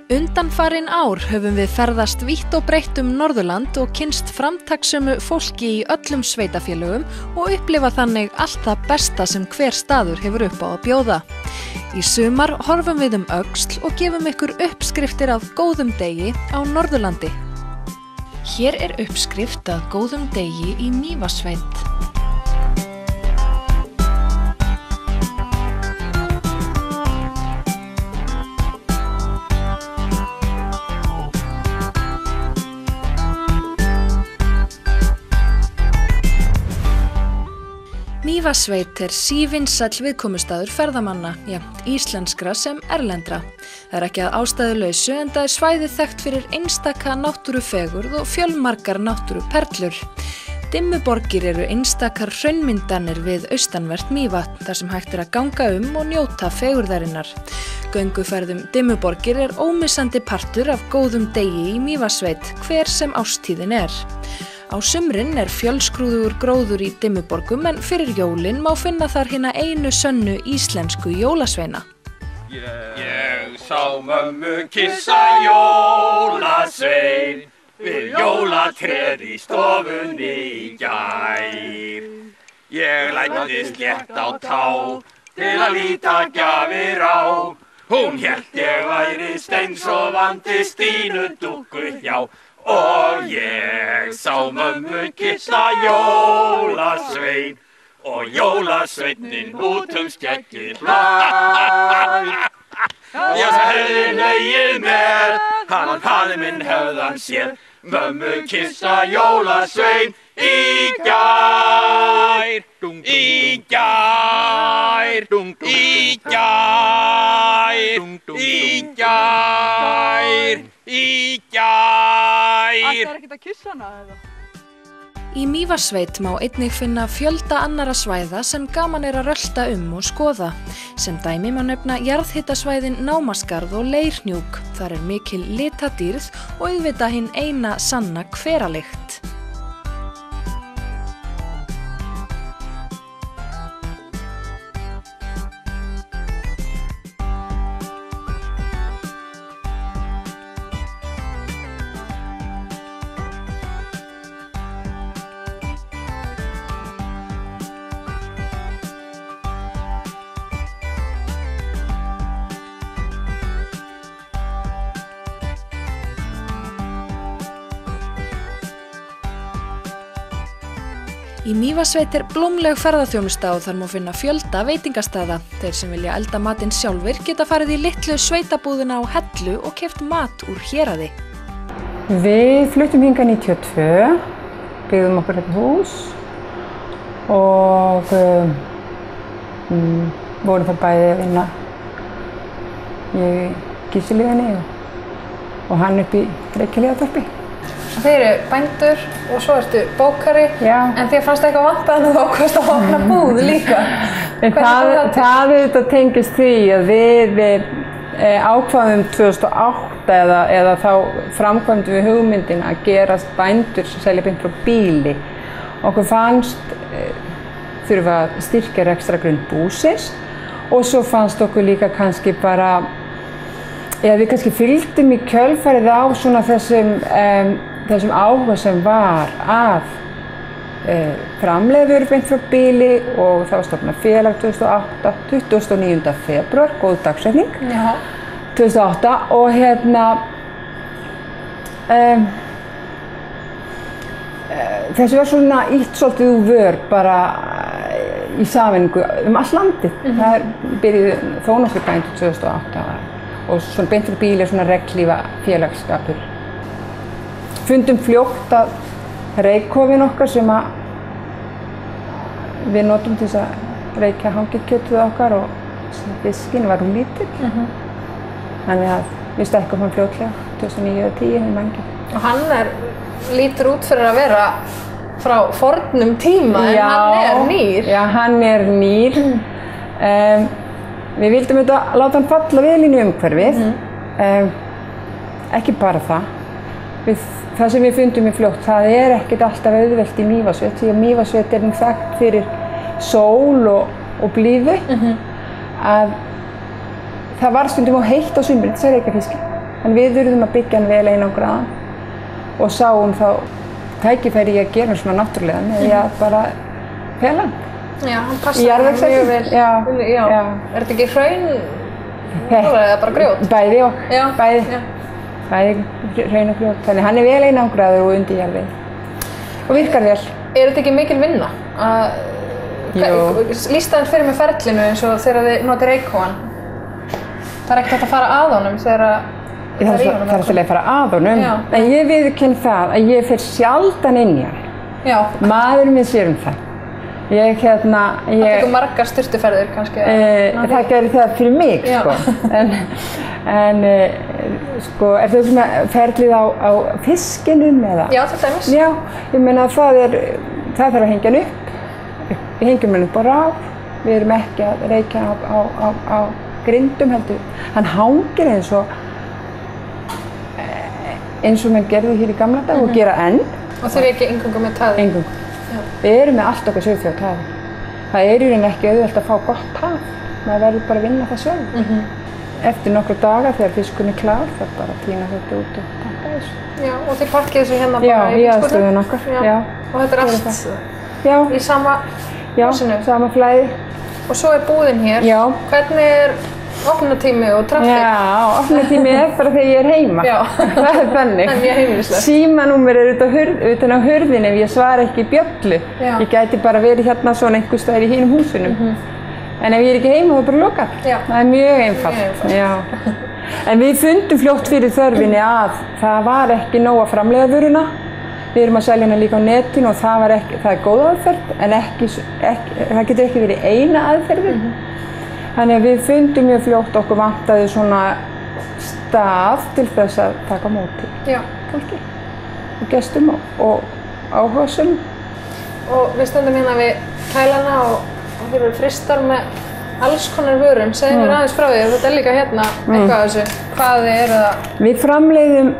Undanfarin ár höfum við ferðast vítt og breitt Norðurland og kynnst framtakssömu fólki í öllum sveitafélögum og upplifa þannig allt það besta sem hver staður hefur upp á að bjóða. Í sumar horfum við öxl og gefum ykkur uppskriftir af góðum degi á Norðurlandi. Hér uppskrift að góðum degi í Mývatnssveit. Mývatnssveit sívinsæll viðkomustaður ferðamanna, jafnt íslenskra sem erlendra. Það ekki að ástæðulausu en það svæðið þekkt fyrir einstaka náttúrufegurð og fjölmargar náttúruperlur. Dimmuborgir eru einstakar hraunmyndanir við austanvert Mývatn, þar sem hægt að ganga og njóta fegurðarinnar. Gönguferð Dimmuborgir ómissandi partur af góðum degi í Mývatnssveit, hver sem ástíðin Á sumrin fjölskrúðugur gróður í Dimmuborgum en fyrir jólin má finna þar hina einu sönnu íslensku jólasveina. Ég sá mömmu kissa jólasvein við jólatréð í stofunni í gær. Ég læddist létt á tá til að líta gjafir á. Hún hélt ég væri steinsofandi Stínu dúkku hjá. Og ég sá mömmu kissa jólasvein og jólasveinninn út skeggið hlær. Já, það hefði hlegið með, hann faðir minn hefði hann séð, mömmu kissa jólasvein í gær, í gær, í gær, í gær, í gær. Ætlar ekkert að kyssa hana eða? Í Mývatnssveit má einnig finna fjölda annarra svæða sem gaman að rölta og skoða. Sem dæmi má nefna jarðhitasvæðin Námaskarð og Leirhnjúk. Þar mikil litadýrð og auðvitað hin eina sanna hveralykt. Í Mývatnssveit blómleg ferðaþjónusta og þar má finna fjölda veitingastaða. Þeir sem vilja elda matinn sjálfir geta farið í litlu sveitabúðina á Hellu og keypt mat úr héraði. Við fluttum hingað 92, byggðum okkur hús og vorum það bæði að vinna í Gísiliðinni og hann upp í Reykjavíkurþorpi. Þið bændur og svo ertu bókari, en þér fannst eitthvað vantað að þú ákvaðst að opna búð líka. Það tengist því að við ákvaðum 2008 eða þá framkvæmdum við hugmyndin að gerast bændur sem selja beint frá bíli. Okkur fannst þurfa að styrkja rekstrargrunn búsins og svo fannst okkur líka kannski bara, við kannski fylgdum í kjölfarið á svona þessum áhuga sem var að framleiða vörur beint frá bíli og það var stofnað félag 2008, 29. febrúar, góð dagsetning, 2008 og þessu var svona ítt svolítið úr vör bara í sameiningu allt landið. Það byrjuði þó nokkur bændur 2008 og svona beint frá bíli svona reglífa félagsskapur. Fundum fljótt að reykhofinn okkar sem við notum til þess að reykja hangikjötið okkar og fiskinn var lítill. Þannig að við stækkum hann fljótlega 2009-10 Og hann lítur út fyrir að vera frá fornum tíma en hann nýr. Já, hann nýr. Við vildum láta hann falla vel inn í umhverfið. Ekki bara það. Það sem við fundum í fljótt, það ekkert alltaf auðvelt í Mývatnssveit, því að Mývatnssveit nú þekkt fyrir sól og blíðu, að það var stundum á heitt á sumrin til að reykja fiskinn. En við þurfum að byggja hann vel einangraðan og sáum þá tækifæri í að gera hann svona náttúrulega með því að bara fela hann. Já, hann passar hann mjög vel. Já. Er þetta ekki hraun eða bara grjót? Bæði og, bæði hraun og grjót. Þannig hann er vel einangraður og undir jarðvegi og virkar vel. Er þetta ekki mikil vinna? Lýstu aðeins fyrir með ferlinu eins og þegar þið notið reykháfan. Það er ekkert hægt að fara að honum þegar það er í honum. Það er alltaf að fara að honum, en ég viðurkenni það að ég fer sjaldan inn í hann. Já. Maðurinn minn sér það. Það tekur margar styrtuferðir kannski? Það gerir það fyrir mig, sko. En sko, er það svona ferlið á fiskinum eða? Já, til dæmis. Já, ég meina það þarf að hengja hann upp. Við hengjum hann upp á raf. Við erum ekki að reykja á grindum heldur. Hann hangir eins og menn gerðu hér í gamla dag og gera enn. Og þeir eru ekki eingöngu með taði? Eingöngu. Við erum með allt okkar sauðfé á taði. Það er í rauninni ekki auðvelt að fá gott tað. Maður verður bara að vinna það sjálf. Eftir nokkra daga þegar fiskurinn er klár, það bara að tína þetta út og pakka þessu. Já, og þið pakkið þessu hérna bara í aðstöðun okkar. Já. Og þetta er allt í sama húsinu? Já, sama flæði. Og svo er búðin hér. Já. Hvernig er opnutími og traffík? Já, opnutími er bara þegar ég er heima. Já. Það er þannig. Það er mjög heimilislegt. Símanúmer er utan á hurðinni ef ég svara ekki í bjöllu. Já. Ég gæti bara verið hérna svona einhvers staðar í hinum húsunum. En ef ég er ekki heima þá er bara lokað. Já. Það er mjög einfalt. Já. En við fundum fljótt fyrir þörfinni að það var ekki nóg að framleiða vöruna. Við erum að selja hana líka á netinu og það er góð aðferð, en það getur ekki verið eina aðferðin. Þannig að við fundum mjög fljótt okkur vantaði svona stað til þess að taka á móti fólki og gestum og áhugasömum. Og við stöndum hérna við kælana og hér eru fristar með alls konar vörum. Segðu mér aðeins frá því, þetta er líka hérna eitthvað af þessu. Hvað er það? Við framleiðum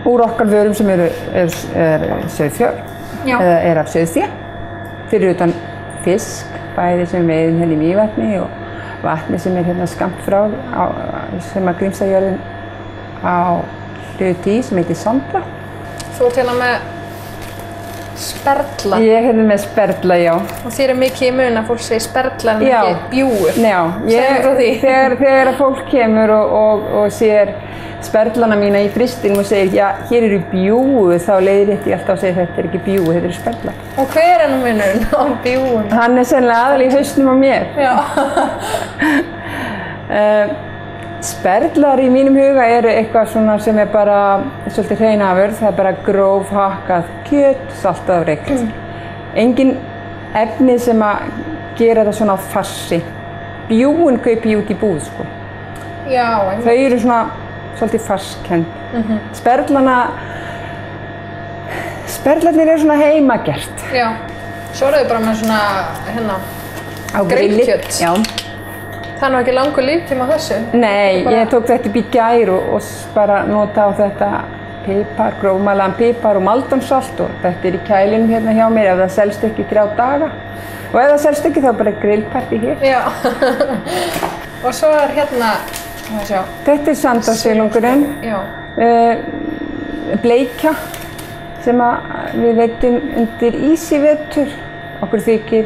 úr okkar vörum sem er sauðfjár eða er af sauðfé. Fyrir utan fisk, bæði sem við veiðum hérna í Mývatni og vatni sem er hérna skammt frá sem að Grímseyjarjörðin á hlut í sem heitir Sandra. Þú ert hérna með sperla. Ég er hérna með sperla, já. Og þér er mikið í mun að fólk segir sperla en ekki bjúgu. Já, þegar að fólk kemur og sér sperlana mína í fristinum og segir já, hér eru bjúgu, þá leiðrétti ég alltaf að segja þetta er ekki bjúgu, þetta eru sperla. Og hver er nú munurinn á bjúgun? Hann er sennilega aðallega í hausnum á mér. Já. Sperlar í mínum huga eru eitthvað svona sem er bara svolítið hrein afurð, það er bara gróf hakkað kjöt, saltað og reykt. Engin efni sem að gera þetta svona á farsi. Bjúgun kaupi ég út í búð, sko. Já. Þau eru svona svolítið farskend. Sperlarnir eru svona heimagert. Já. Svo eru þau bara með svona hérna grillkjöt. Já. Það er nú ekki langur líftíma á þessu? Nei, ég tók þetta upp í gær og bara nota á þetta pipar, grófmalaðan pipar og maldonsalt og þetta er í kælinum hérna hjá mér ef það selst ekki í 3 daga. Og ef það selst ekki þá bara grillparti hér. Já. Og svo er hérna, þetta er sandasilungurinn, bleikja sem við veitum undir ís í vetur. Okkur þykir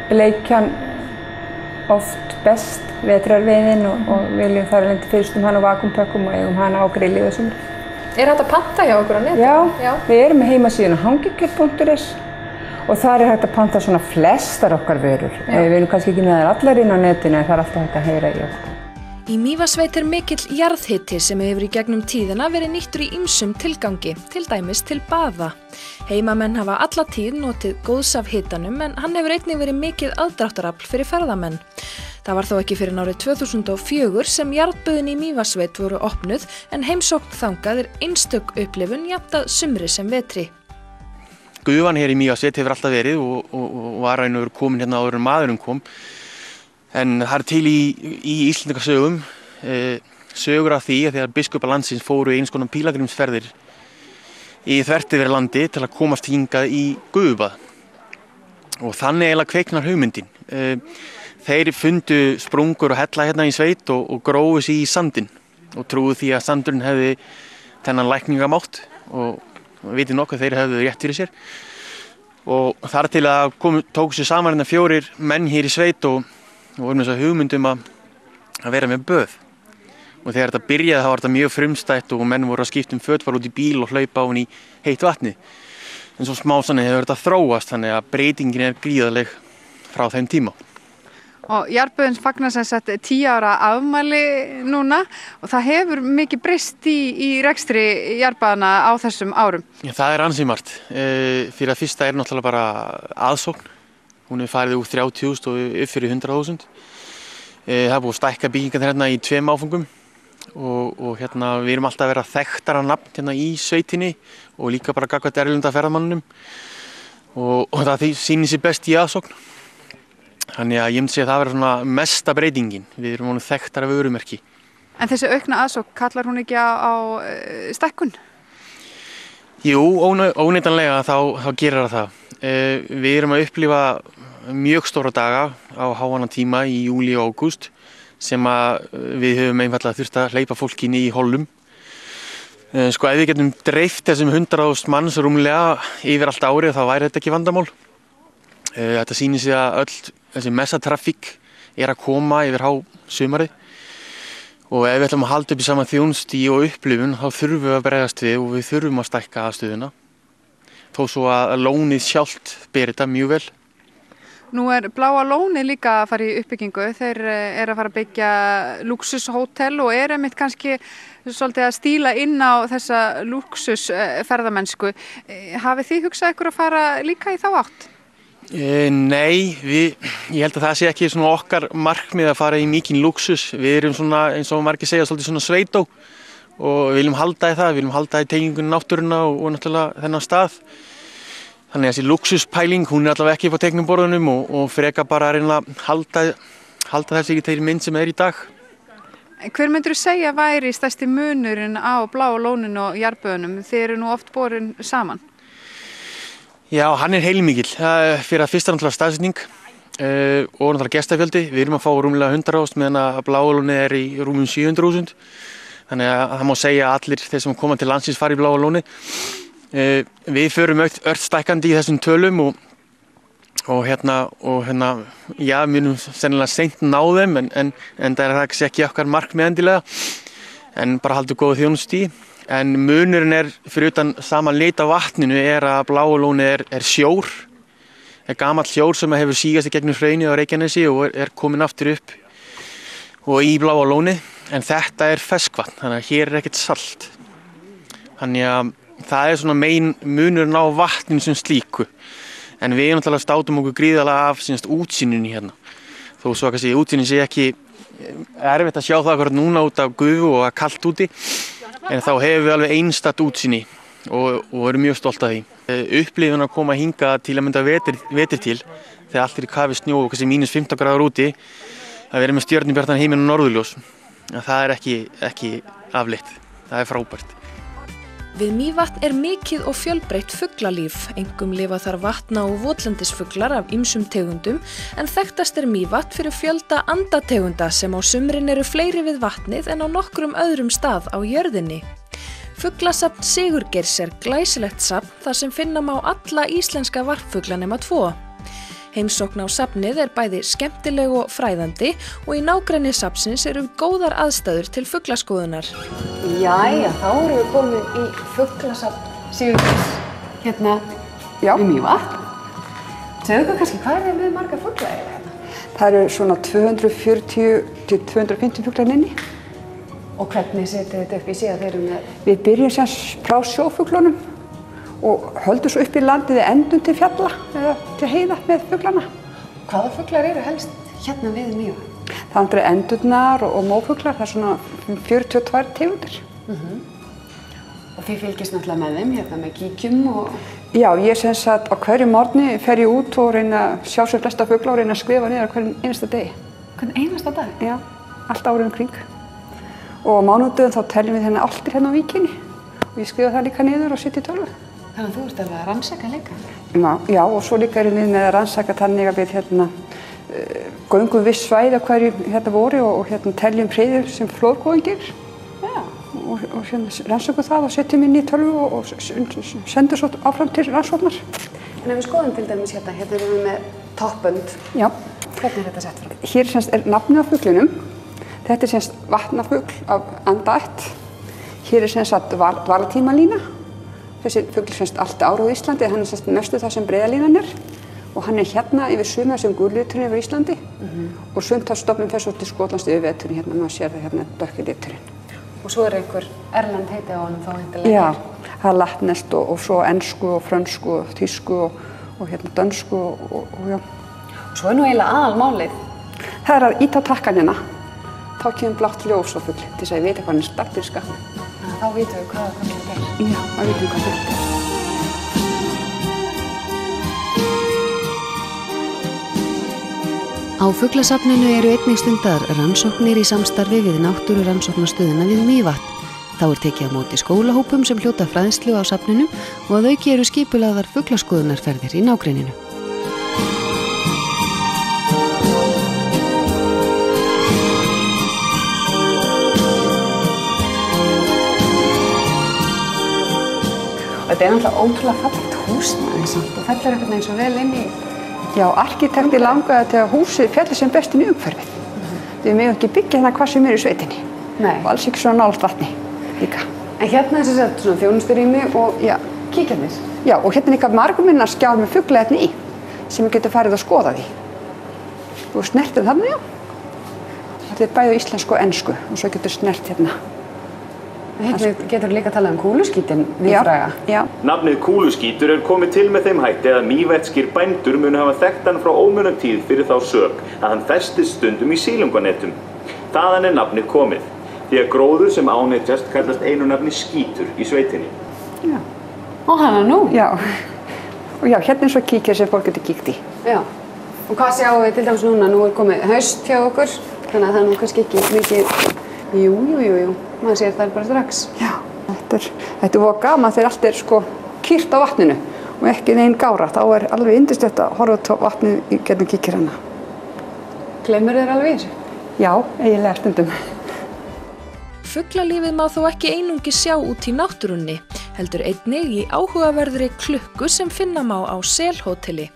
bleikjan oft best vetrarveiðin og viljum fara lendi fyrst hana á vakuumpökkum og eigum hana á grilli og sumri. Er þetta að panta hjá okkur á netinu? Já, við erum með heimasíðuna hangikjöt.is og þar er hægt að panta svona flestar okkar vörur. Við erum kannski ekki með þær allar inn á netinu en það er alltaf hægt að heyra í okkur. Í Mývatnssveit er mikill jarðhiti sem hefur í gegnum tíðina verið nýttur í ýmsum tilgangi, til dæmis til baða. Heimamenn hafa alla tíð notið góðs af hitanum en hann hefur einnig verið mikið aðdráttarafl fyrir ferðamenn. Það var þó ekki fyrir árið 2004 sem jarðböðin í Mývatnssveit voru opnuð en heimsókn þangað er einstök upplifun jafnt að sumri sem vetri. Gufan hér í Mývatnssveit hefur alltaf verið og var raun og veru komin hérna áður en maðurinn kom. En það er til í Íslendingasögum sögur af því að þegar biskupar landsins fóru eins konar pílagrímsferðir í þvert yfir landi til að komast hingað í gufubað. Og þannig eiginlega kveiknar hugmyndin. Þeir fundu sprungur og hella hérna í sveit og grófu sig í sandinn og trúi því að sandurinn hefði þennan lækningamátt og viti nokkuð þeir hefðu rétt fyrir sér. Og þar til að tóku sér saman 4 menn hér í sveit og voru með þessa hugmyndum að vera með böð. Og þegar þetta byrjaði þá var þetta mjög frumstætt og menn voru að skipta föt, fara út í bíl og hlaupa ofan í heitt vatni. En svo smásannig hefur þetta þróast þannig að breytingin er gríðarleg frá þeim tíma. Og Jarðböðin fagnar sem sagt 10 ára afmæli núna og það hefur mikið breyst í rekstri jarðbæðanna á þessum árum. Já, það er ansið margt. Fyrir að fyrsta er náttúrulega bara aðsókn. Hún er farið úr 30.000 og upp fyrir 100.000. Það er búið að stækka byggingar hérna í 2 áföngum. Og hérna við erum alltaf að vera þekktara nafn hérna í sveitinni og líka bara gagnvart erlenda ferðamannunum og það sýnir sér best í aðsókn. Þannig að ég myndi segja að það verður svona mesta breytingin. Við erum vonum þekktara vörumerki. En þessi aukna aðsókn, kallar hún ekki á stækkun? Jú, óneitanlega þá gerir það. Við erum að upplifa mjög stóra daga á háanna tíma í júlí og ágúst sem að við höfum einfallega þurft að hleypa fólki inn í hollum. Sko ef við getum dreift þessum 100.000 manns rúmlega yfir allt árið þá væri þetta ekki vandamál. Þetta sýnir sig að öll þessi messatrafík er að koma yfir sumarið og ef við ætlum að halda upp í sama þjónustu og upplifun þá þurfum við að bregðast við og við þurfum að stækka aðstöðuna. Þó svo að lónið sjálft ber þetta mjög vel. Nú er Bláa lónið líka að fara í uppbyggingu. Þeir eru að fara að byggja lúxushótel og er einmitt kannski svolítið að stíla inn á þessa lúxusferðamennsku. Hafið þið hugsað ykkur að fara líka í þá átt? Nei, ég held að það sé ekki svona okkar markmið að fara í mikinn lúxus. Við erum svona, eins og margir segja, svolítið svona sveitó og við viljum halda í það. Við viljum halda í tengingunni náttúruna og náttúrulega þennan stað. Þannig að þessi lúxuspæling, hún er allavega ekki upp á teikniborðunum og freka bara að reyna að halda þessi í þeirri mynd sem er í dag. Hver myndir þú segja væri stærsti munurinn á Bláa lóninu og Jarðböðunum? Þið eru nú oft borin saman. Já, hann er heilmikill. Fyrir að fyrsta náttúrulega staðsetning og náttúrulega gestafjöldi. Við erum að fá rúmlega 100.000 meðan að Bláa lónið er í rúmum 700.000. Þannig að það má segja að allir þeir sem koma til landsins fara í Bláa lónið. Við förum ört stækkandi í þessum tölum og hérna, já, við erum sennilega seint ná þeim en það er ekki okkar markmið endilega en bara halda góða þjónustu í. En munurinn er fyrir utan sama lit á vatninu er að Bláa lónið er sjór, er gamall sjór sem hefur sígast í gegnum hraunið á Reykjanesi og er komin aftur upp og í Bláa lónið en þetta er ferskvatn, þannig að hér er ekkert salt. Þannig að það er svona megin munurinn á vatninu sem slíku. En við náttúrulega státum okkur gríðarlega af útsýninu hérna. Þó svo að útsýnin sé ekki erfitt að sjá það akkurat núna út af gufu og að kalt úti. En þá hefur við alveg einstakt útsýni og erum mjög stolt af því. Upplifun að koma hingað til að mynda vetur til þegar allt er í kafi snjó og mínus 15 gráður úti að vera með stjörnubjartan heiminn og norðurljós. Það er ekki afleitt. Það er frábært. Við Mývatn er mikið og fjölbreytt fuglalíf, einkum lifa þar vatna- og votlendisfuglar af ýmsum tegundum, en þekktast er Mývatn fyrir fjölda andategunda sem á sumrin eru fleiri við vatnið en á nokkrum öðrum stað á jörðinni. Fuglasafn Sigurgeirs er glæsilegt safn þar sem finna má alla íslenska varpfugla nema 2. Heimsókn á safnið er bæði skemmtileg og fræðandi og í nágrenni safnsins eru góðar aðstæður til fuglaskoðunar. Jæja, þá erum við komin í fuglasafn Sigurgeirs hérna í Mývatn. Segðu okkur kannski, hvað er með marga fugla hérna? Það eru svona 240 til 250 fuglar inni. Og hvernig setið þetta upp? Ég sé að þeir eru með... Við byrjum sem frá sjófuglunum og höldum svo upp í landið endum til fjalla eða til heiða með fuglana. Hvaða fuglar eru helst hérna við Mývatn? Það eru endurnar og mófuglar, það er svona 42 tegundir. Og þið fylgist náttúrulega með þeim hérna með kíkjum og... Já, ég sem sagt á hverju morgni fer ég út og reyna að sjá sem flesta fugla og reyna að skrifa niður á hverjum einasta degi. Hvern einasta dag? Já, allt árið kring. Og á mánudögum þá teljum við álftir hérna á víkinni og ég skrifa það líka niður og setja í tölvu. Þannig að þú ert alveg að rannsaka líka? Já, og svo líka erum við með að rannsaka þannig að við göngum viss svæði á hverju voru og teljum hreiður sem flórgóðin gerir. Já, og rannsökum það og setjum inn í tölvu og sendum svo áfram til rannsóknar. En ef við skoðum til dæmis hérna erum við með toppbönd. Já. Hvernig þetta sett fram? Hér er nafnið á fuglinum. Þetta vatnafugl af andaætt. Hér dvalartímalína. Þessi fugl allt árið á Íslandi, hann mestu það sem breiðalínan og hann hérna yfir sumar sem gulliturinn yfir Íslandi og sumt af stofnum fer svo til Skotlands yfir veturinn hérna, maður sér það hérna dökki liturinn. Og svo einhver erlend heiti á honum þá hindilega? Já, það er latneskt og svo ensku og frönsku og þýsku og hérna dönsku og já. Og svo nú eiginlega aðalmálið? Það að íta á takkan hérna, þá kemur blátt ljós á fugl til þess að ég veit hvað hann startur í skapinu. Þá vitum við hvað það er. Já, þá vitum við hvað það er. Á fuglasafninu eru einnig stundar rannsóknir í samstarfi við náttúrurannsóknastöðina við Mývatn. Þá tekið á móti skólahópum sem hljóta fræðslu á safninu og að auki eru skipulagðar fuglaskoðunarferðir í nágrenninu. Þetta er náttúrulega ótrúlega fallegt húsnæði samt og fellur einhvern veginn svo vel inn í. Já, arkitekti langaði til að húsið fjalli sem best inn í umhverfið. Við megum ekki byggja hérna hvað sem í sveitinni. Nei. Og alls ekki svona nálægt vatni líka. En hérna svona þjónusturými og kíkjarnir. Já, og hérna líka margminna skjár með fuglaefni í sem við getum farið að skoða því. Þú snertir þarna, já. Þetta er bæði íslensku og ensku og svo getur snert hérna. Hérna getur líka að tala kúluskítinn víðfræga. Já. Nafnið kúluskítur komið til með þeim hætti að mývetskir bændur munu hafa þekkt hann frá ómunum tíð fyrir þá sök að hann festist stundum í sílunganetum. Þaðan nafnið komið, því að gróður sem ánetjast kallast einu nafni skítur í sveitinni. Já. Og hana nú? Já. Og já, hérna svo kíkir sem fólk getur kíkt í. Já. Og hvað sjáum við til dæmis núna? Nú komið haust hjá okkur, þannig að það nú kannski ekki mikið. Jú. Maður sér það bara strax. Já, þetta var gaman þegar allt er kýrt á vatninu og ekki neinn gára. Þá er alveg yndislegt að horfa á vatnið í gegnum kíkirana. Gleymur þér alveg í þessu? Já, eiginlega stundum. Fuglalífið má þó ekki einungis sjá út í náttúrunni, heldur einnig í áhugaverðri klukku sem finna má á Selhóteli.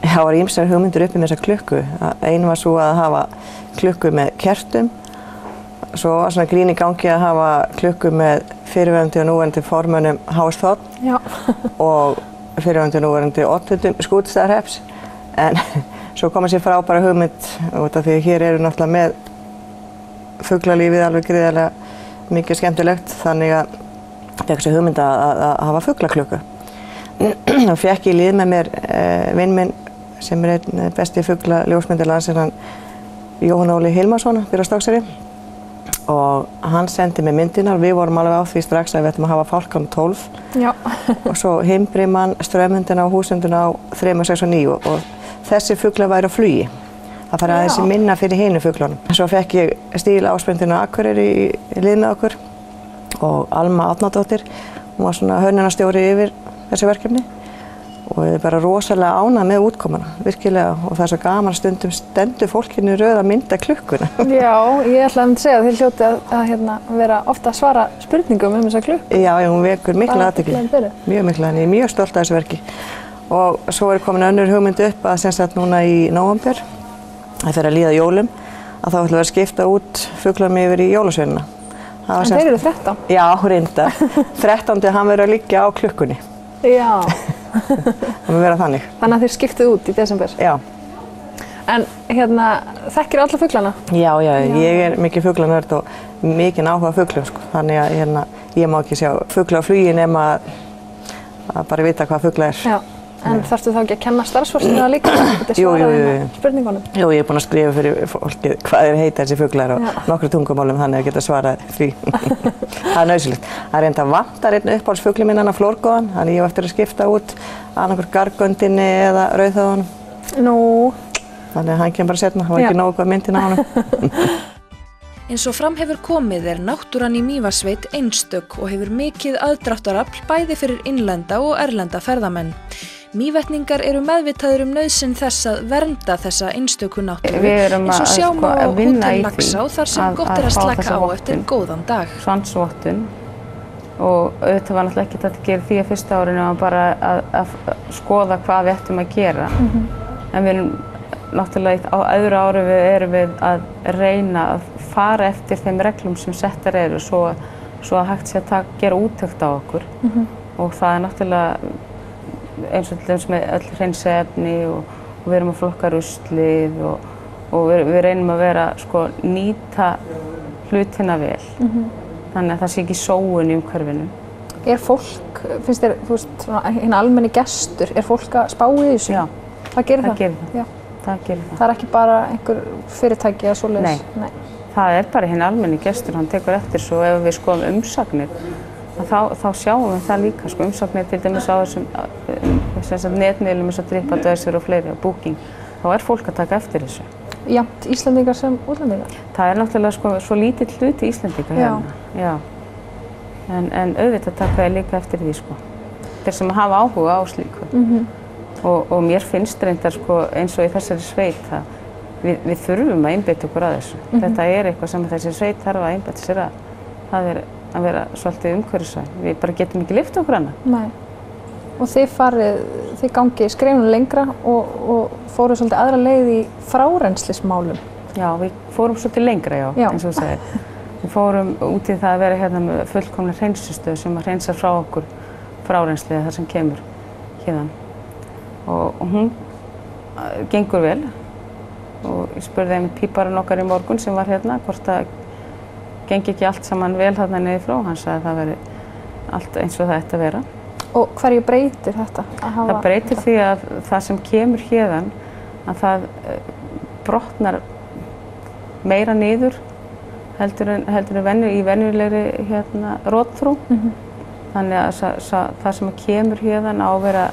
Það var ýmsar hugmyndir upp með þessa klukku. Ein var svo að hafa klukku með kertum. Svo var svona grín í gangi að hafa klukku með fyrirverandi og núverandi formönnum HSV og fyrirverandi og núverandi oddvitum Skútustaðahrepps. En svo kom sér frábæra hugmynd út af því að hér eru náttúrulega með fuglalífið alveg gríðarlega mikið skemmtilegt, þannig að fékk sér hugmynd að hafa fuglaklukku. Þá fékk ég í lið með mér vinn minn sem er einn besti fuglaljósmyndir landsins, Jóhann Óli Hilmarsson fyrir á Stokkseyri. Og hann sendi mér myndinar, við vorum alveg á því strax að við ættum að hafa Falcon 12 og svo Himbrimann, Strömmundina og Húsundina á 3, 6 og 9 og þessi fuglar væri á flugi. Það fari aðeins minna fyrir hinu fuglunum. Svo fekk ég Stíla Ásbjörnsdóttur Akureyri í lið með okkur og Alma Árnadóttir, hún var svona hönnunarstjóri yfir þessi verkefni og við erum bara rosalega ánægð með útkomuna, virkilega, og það er svo gaman stundum stendur fólkinu í röð að mynda klukkuna. Já, ég ætlaði að segja að þið hljóti að vera ofta að svara spurningum þessa klukku. Já, hún vekur mikla athygli, mjög mikla, en ég er mjög stolt af þessu verki. Og svo er komin önnur hugmynd upp að sem sagt núna í nóvember, það fer að líða jólum, að þá ætlum við að skipta út fuglarnum yfir í jólasveinina. En þeir eru 13? Já, reyndar. 13. hann verður að liggja á klukkunni. Já. Það mun vera þannig. Þannig að þið skiptuð út í desember? Já. En þekkir alla fuglana? Já, ég er mikið fuglanörd og mikið áhuga á fuglum, þannig að ég má ekki sjá fugla á flugi nema að bara vita hvað fugla er. Já. En þarftu þá ekki að kenna starfsfólkinu það líka? Jú. Spurningunum? Jú, ég er búin að skrifa fyrir fólkið hvað heita þessi fuglar og nokkru tungumálum þannig að geta svarað því. Það er nauðsynlegt. Það reynda vantar einn uppáhaldsfugli minn, hann flórgoðan, þannig ég á eftir að skipta út annarkur gargöndinni eða rauðhöfðunum. Nú. Þannig að hann kemur bara seinna, það var ekki nógu hvað myndin á honum. Eins og fram hefur komið náttúran í Mývatnssveit einstök og hefur mikið aðdráttarafl bæði fyrir innlenda og erlenda ferðamenn. Mývetningar eru meðvitaður nauðsyn þess að vernda þessa einstöku náttúru eins og sjá má á Hótel Laxá þar sem gott að slaka á eftir góðan dag. Svansvottun og auðvitað var náttúrulega ekki að gera því að fyrsta árinu var bara að skoða hvað við ættum að gera. En við erum náttúrulega á öðru ári erum við að reyna að fara eftir þeim reglum sem settar eru svo að hægt sé að gera úttekt á okkur. Og það náttúrulega eins og til dæmis með öll hreinsiefni og við erum að flokka ruslið og við reynum að vera nýta hlutina vel. Þannig að það sé ekki sóun í umhverfinu. Fólk, finnst þér, þú veist, hinn almenni gestur, fólk að spá í þessu? Já. Það gerir það? Það gerir það. Það gerir það. Það ekki bara einhver fyrirtæki eða svoleiðis? Nei. Það bara hinn almenni gestur, hann tekur eftir svo ef við skoðum umsagnir, þá sjáum við það líka, umsagnir til dæmis á þessum netmiðlum eins og TripAdvisor og fleiri, Booking, þá fólk að taka eftir þessu. Jafnt Íslendingar sem útlendingar? Það náttúrulega svo lítill hluti Íslendinga hérna. Já. En auðvitað taka það líka eftir því, þeir sem hafa áhuga á slíku. Og mér finnst reyndar eins og í þessari sveit að við þurfum að einbeita okkur að þessu. Þetta eitthvað sem þessi sveit þarf að einbeita sér að. Það að vera svolítið umhverfisvæn. Við bara getum ekki lyft okkur annað. Nei. Og þið gangið skrefinu lengra og fóruð svolítið aðra leið í frárennslismálum. Já, við fórum svolítið lengra, eins og þú segir. Við fórum út í það að vera hérna með fullkomna hreinsistöð sem að hreinsa frá okkur frárennslið þar sem kemur hérna. Og hún gengur vel. Og ég spurði einmitt píparinn okkar í morgun sem var hérna hvort það gengi ekki allt saman vel þarna niður frá. Hann sagði að það veri allt eins og það ætti að vera. Og hverju breytir þetta? Það breytir því að það sem kemur hérðan að það brotnar meira niður heldur en í venjulegri rotþró. Þannig að það sem kemur hérðan á að vera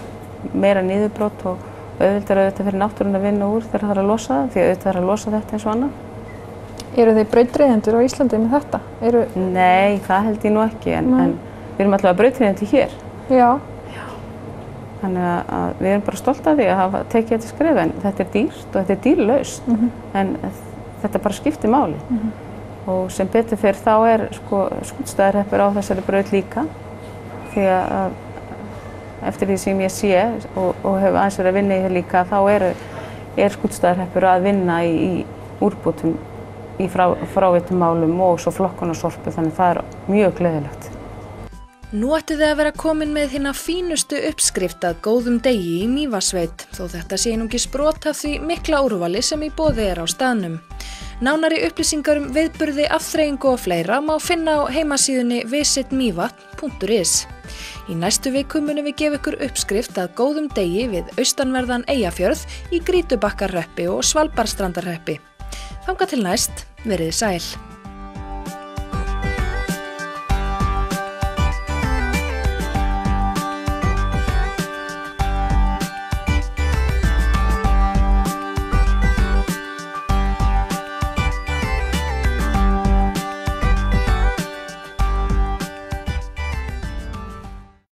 meira niðurbrot og auðvitað fyrir náttúruna að vinna úr þegar það að losa það, því auðvitað að losa þetta eins og annað. Eru þeir brautryðjendur á Íslandi með þetta? Nei, það held ég nú ekki, en við erum allavega brautryðjendur hér. Já. Þannig að við erum bara stolt af því að hafa tekið þetta skref, en þetta dýrt og þetta dýrlaust, en þetta bara skiptir máli. Og sem betur fyrir þá Skútustaðahreppur á þessari braut líka, því að eftir því sem ég sé og hef aðeins verið að vinna í það líka, þá Skútustaðahreppur að vinna í úrbótum í fráveitum málum og svo flokkun og sorpu, þannig það mjög gleðilegt. Nú ættu þið að vera komin með hina fínustu uppskrift að góðum degi í Mývatnssveit, þó þetta sé einungis brot af því mikla úrvali sem í boði á staðnum. Nánari upplýsingar viðburði, afþreyingu og fleira má finna á heimasíðunni visitmývatn.is. Í næstu viku munum við gefa ykkur uppskrift að góðum degi við austanverðan Eyjafjörð í Grýtubakkahreppi og Svalbarðsstrandarhreppi. Þangað til næst, verið sæl.